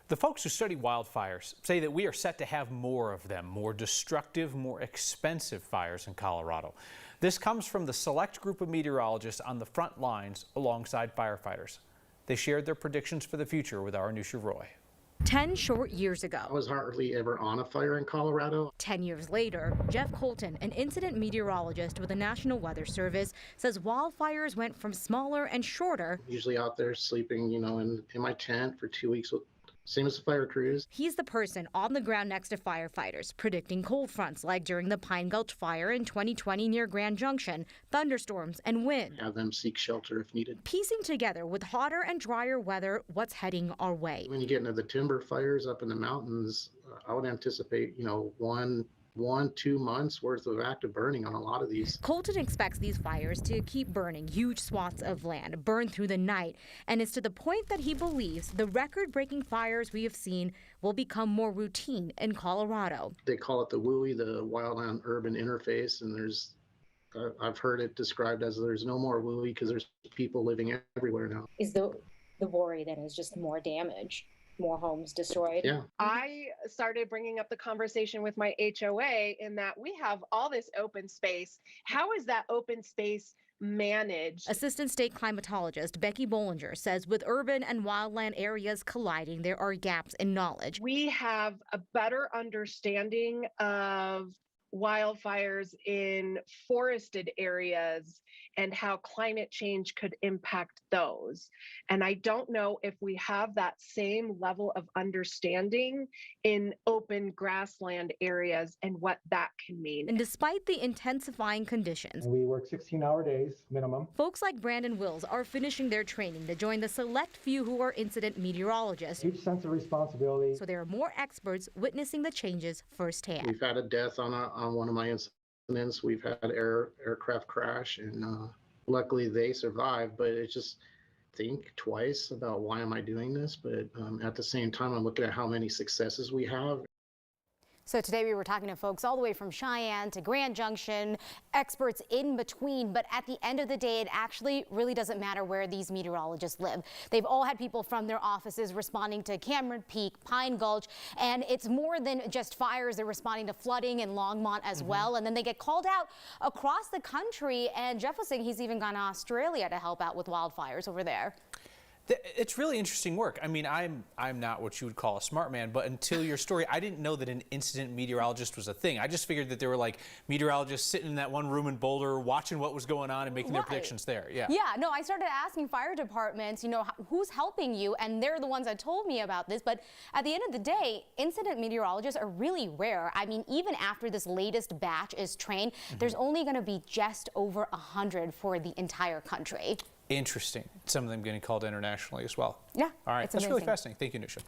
The folks who study wildfires say that we are set to have more of them, more destructive, more expensive fires in Colorado. This comes from the select group of meteorologists on the front lines alongside firefighters. They shared their predictions for the future with our Anusha Roy. 10 short years ago. I was hardly ever on a fire in Colorado. 10 years later, Jeff Colton, an incident meteorologist with the National Weather Service, says wildfires went from smaller and shorter. Usually out there sleeping, in my tent for 2 weeks. Same as the fire crews. He's the person on the ground next to firefighters, predicting cold fronts like during the Pine Gulch fire in 2020 near Grand Junction, thunderstorms and wind. Have them seek shelter if needed. Piecing together with hotter and drier weather what's heading our way. When you get into the timber fires up in the mountains, I would anticipate, 2 months worth of active burning on a lot of these. Colton expects these fires to keep burning huge swaths of land, burn through the night, and it's to the point that he believes the record-breaking fires we have seen will become more routine in Colorado. They call it the WUI, the wildland urban interface, and I've heard it described as there's no more WUI because there's people living everywhere now. Is the worry then is just more damage? More homes destroyed. Yeah. I started bringing up the conversation with my HOA in that we have all this open space. How is that open space managed? Assistant state climatologist Becky Bollinger says with urban and wildland areas colliding, there are gaps in knowledge. We have a better understanding of wildfires in forested areas and how climate change could impact those. And I don't know if we have that same level of understanding in open grassland areas and what that can mean. And despite the intensifying conditions, we work 16-hour days minimum. Folks like Brandon Wills are finishing their training to join the select few who are incident meteorologists. Huge sense of responsibility. So there are more experts witnessing the changes firsthand. We've had a death on one of my incidents. We've had aircraft crash, and luckily they survived. But it's just think twice about why am I doing this? But at the same time, I'm looking at how many successes we have. So today we were talking to folks all the way from Cheyenne to Grand Junction, experts in between, but at the end of the day, it actually really doesn't matter where these meteorologists live. They've all had people from their offices responding to Cameron Peak, Pine Gulch, and it's more than just fires. They're responding to flooding in Longmont as well, and then they get called out across the country, and Jeff was saying he's even gone to Australia to help out with wildfires over there. It's really interesting work. I mean, I'm not what you would call a smart man, but until your story, I didn't know that an incident meteorologist was a thing. I just figured that there were like meteorologists sitting in that one room in Boulder watching what was going on and making their predictions there. Yeah. Yeah, no, I started asking fire departments, who's helping you, and they're the ones that told me about this. But at the end of the day, incident meteorologists are really rare. I mean, even after this latest batch is trained, there's only going to be just over 100 for the entire country. Interesting. Some of them getting called internationally as well. Yeah. All right. That's really fascinating. Thank you, Nusha.